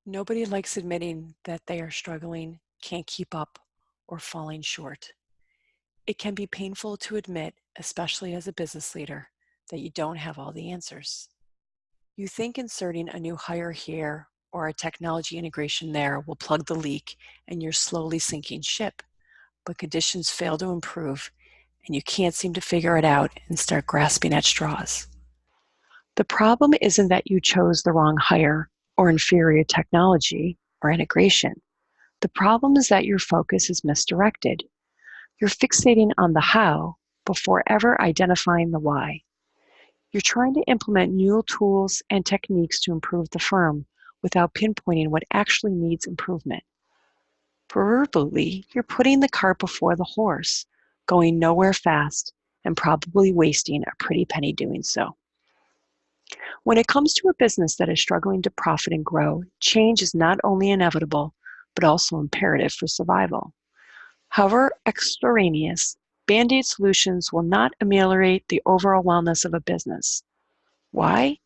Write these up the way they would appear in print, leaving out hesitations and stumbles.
Nobody likes admitting that they are struggling, can't keep up, or falling short. It can be painful to admit, especially as a business leader, that you don't have all the answers. You think inserting a new hire here or a technology integration there will plug the leak and you're slowly sinking ship, but conditions fail to improve and you can't seem to figure it out and start grasping at straws. The problem isn't that you chose the wrong hire or inferior technology or integration. The problem is that your focus is misdirected. You're fixating on the how before ever identifying the why. You're trying to implement new tools and techniques to improve the firm without pinpointing what actually needs improvement. Proverbially, you're putting the cart before the horse, going nowhere fast and probably wasting a pretty penny doing so. When it comes to a business that is struggling to profit and grow, change is not only inevitable, but also imperative for survival. However extraneous, Band-Aid solutions will not ameliorate the overall wellness of a business. Why?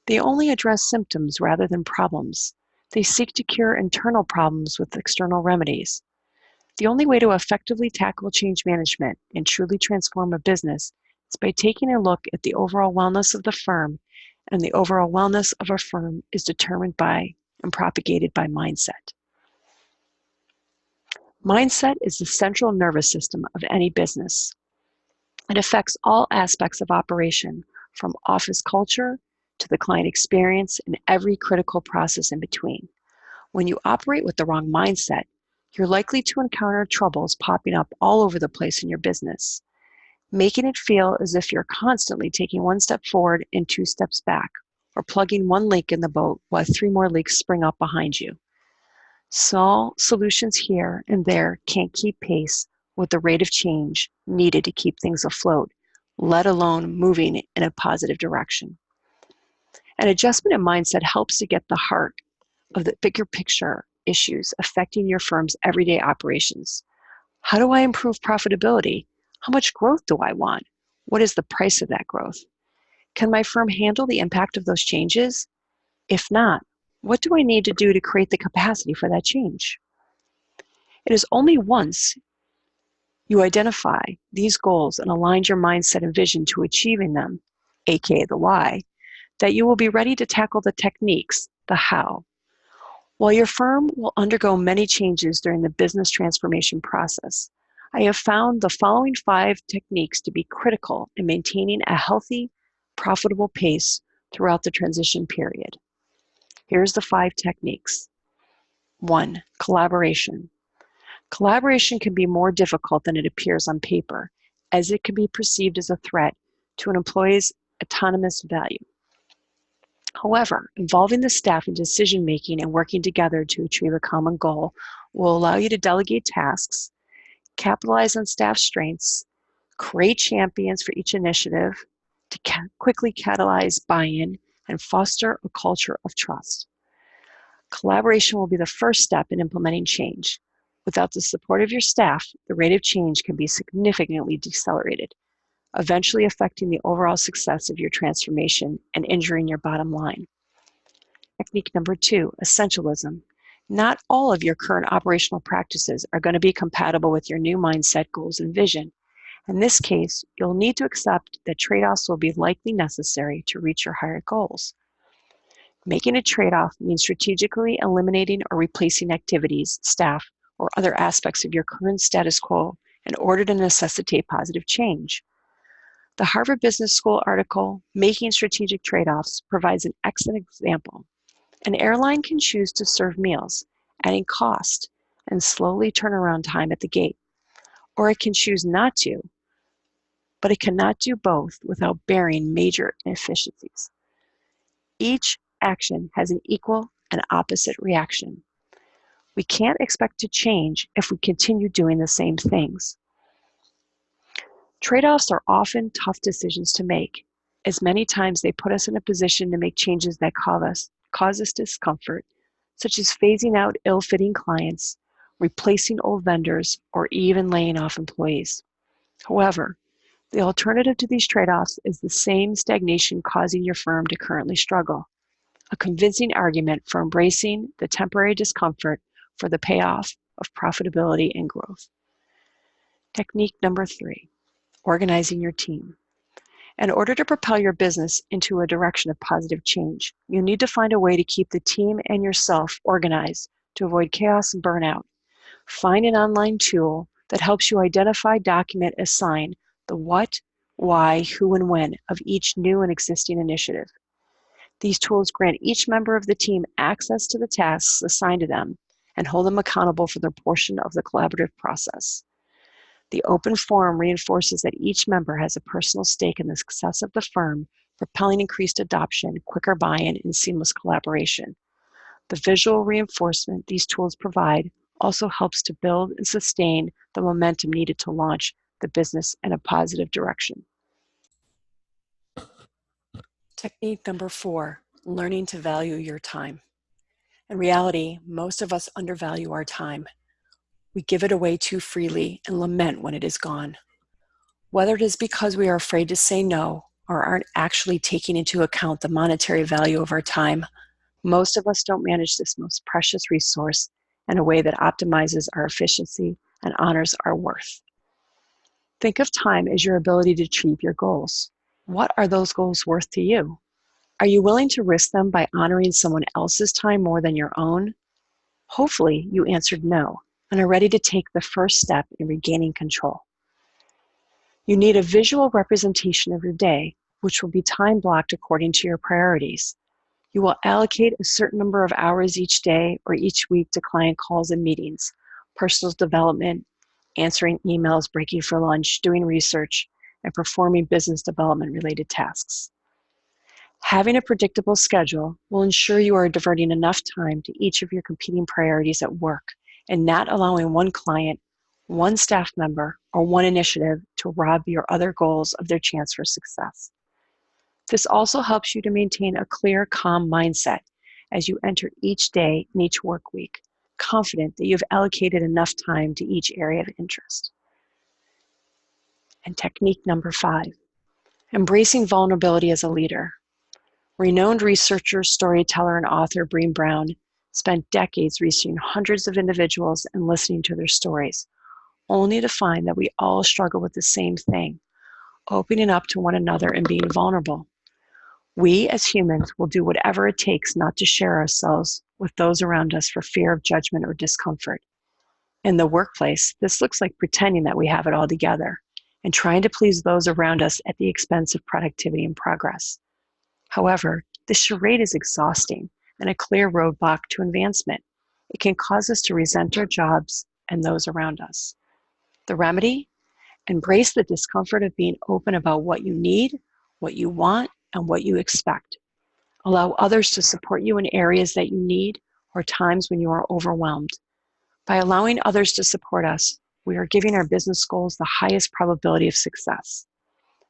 They only address symptoms rather than problems. They seek to cure internal problems with external remedies. The only way to effectively tackle change management and truly transform a business is by taking a look at the overall wellness of the firm, and the overall wellness of a firm is determined by and propagated by mindset. Mindset is the central nervous system of any business. It affects all aspects of operation, from office culture to the client experience and every critical process in between. When you operate with the wrong mindset, you're likely to encounter troubles popping up all over the place in your business, making it feel as if you're constantly taking one step forward and two steps back, or plugging one leak in the boat while three more leaks spring up behind you. Small solutions here and there can't keep pace with the rate of change needed to keep things afloat, let alone moving in a positive direction. An adjustment in mindset helps to get the heart of the bigger picture issues affecting your firm's everyday operations. How do I improve profitability? How much growth do I want? What is the price of that growth? Can my firm handle the impact of those changes? If not, what do I need to do to create the capacity for that change? It is only once you identify these goals and align your mindset and vision to achieving them, aka the why, that you will be ready to tackle the techniques, the how. While your firm will undergo many changes during the business transformation process, I have found the following 5 techniques to be critical in maintaining a healthy, profitable pace throughout the transition period. Here's the 5 techniques. 1. Collaboration. Collaboration can be more difficult than it appears on paper, as it can be perceived as a threat to an employee's autonomous value. However, involving the staff in decision-making and working together to achieve a common goal will allow you to delegate tasks, capitalize on staff strengths, create champions for each initiative, to quickly catalyze buy-in, and foster a culture of trust. Collaboration will be the first step in implementing change. Without the support of your staff, the rate of change can be significantly decelerated, eventually affecting the overall success of your transformation and injuring your bottom line. Technique number 2, essentialism. Not all of your current operational practices are going to be compatible with your new mindset, goals, and vision. In this case, you'll need to accept that trade-offs will be likely necessary to reach your higher goals. Making a trade-off means strategically eliminating or replacing activities, staff, or other aspects of your current status quo in order to necessitate positive change. The Harvard Business School article, Making Strategic Trade-Offs, provides an excellent example. An airline can choose to serve meals, adding cost and slowly turnaround time at the gate, or it can choose not to, but it cannot do both without bearing major inefficiencies. Each action has an equal and opposite reaction. We can't expect to change if we continue doing the same things. Trade-offs are often tough decisions to make, as many times they put us in a position to make changes that cause us discomfort, such as phasing out ill-fitting clients, replacing old vendors, or even laying off employees. However, the alternative to these trade-offs is the same stagnation causing your firm to currently struggle. a convincing argument for embracing the temporary discomfort for the payoff of profitability and growth. Technique number 3, organizing your team. In order to propel your business into a direction of positive change, you need to find a way to keep the team and yourself organized to avoid chaos and burnout. Find an online tool that helps you identify, document, assign the what, why, who, and when of each new and existing initiative. These tools grant each member of the team access to the tasks assigned to them and hold them accountable for their portion of the collaborative process. The open forum reinforces that each member has a personal stake in the success of the firm, propelling increased adoption, quicker buy-in, and seamless collaboration. The visual reinforcement these tools provide also helps to build and sustain the momentum needed to launch the business in a positive direction. Technique number 4, learning to value your time. In reality, most of us undervalue our time. We give it away too freely and lament when it is gone. Whether it is because we are afraid to say no or aren't actually taking into account the monetary value of our time, most of us don't manage this most precious resource in a way that optimizes our efficiency and honors our worth. Think of time as your ability to achieve your goals. What are those goals worth to you? Are you willing to risk them by honoring someone else's time more than your own? Hopefully, you answered no and are ready to take the first step in regaining control. You need a visual representation of your day, which will be time blocked according to your priorities. You will allocate a certain number of hours each day or each week to client calls and meetings, personal development, answering emails, breaking for lunch, doing research, and performing business development related tasks. Having a predictable schedule will ensure you are diverting enough time to each of your competing priorities at work and not allowing one client, one staff member, or one initiative to rob your other goals of their chance for success. This also helps you to maintain a clear, calm mindset as you enter each day and each work week, confident that you've allocated enough time to each area of interest. And technique number 5, embracing vulnerability as a leader. Renowned researcher, storyteller, and author Brené Brown spent decades researching hundreds of individuals and listening to their stories, only to find that we all struggle with the same thing, opening up to one another and being vulnerable. We as humans will do whatever it takes not to share ourselves with those around us for fear of judgment or discomfort. In the workplace, this looks like pretending that we have it all together and trying to please those around us at the expense of productivity and progress. However, this charade is exhausting and a clear roadblock to advancement. It can cause us to resent our jobs and those around us. The remedy? Embrace the discomfort of being open about what you need, what you want, and what you expect. Allow others to support you in areas that you need or times when you are overwhelmed. By allowing others to support us, we are giving our business goals the highest probability of success.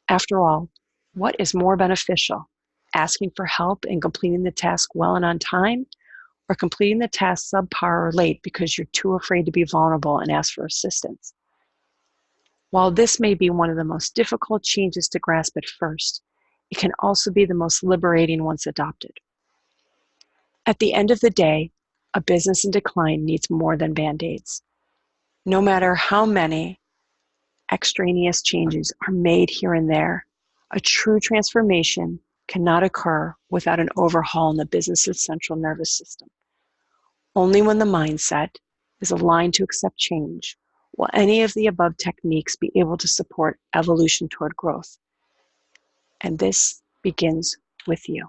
After all, what is more beneficial? Asking for help and completing the task well and on time, or completing the task subpar or late because you're too afraid to be vulnerable and ask for assistance? While this may be one of the most difficult changes to grasp at first, it can also be the most liberating once adopted. At the end of the day, a business in decline needs more than Band-Aids. No matter how many extraneous changes are made here and there, a true transformation cannot occur without an overhaul in the business's central nervous system. Only when the mindset is aligned to accept change will any of the above techniques be able to support evolution toward growth. And this begins with you.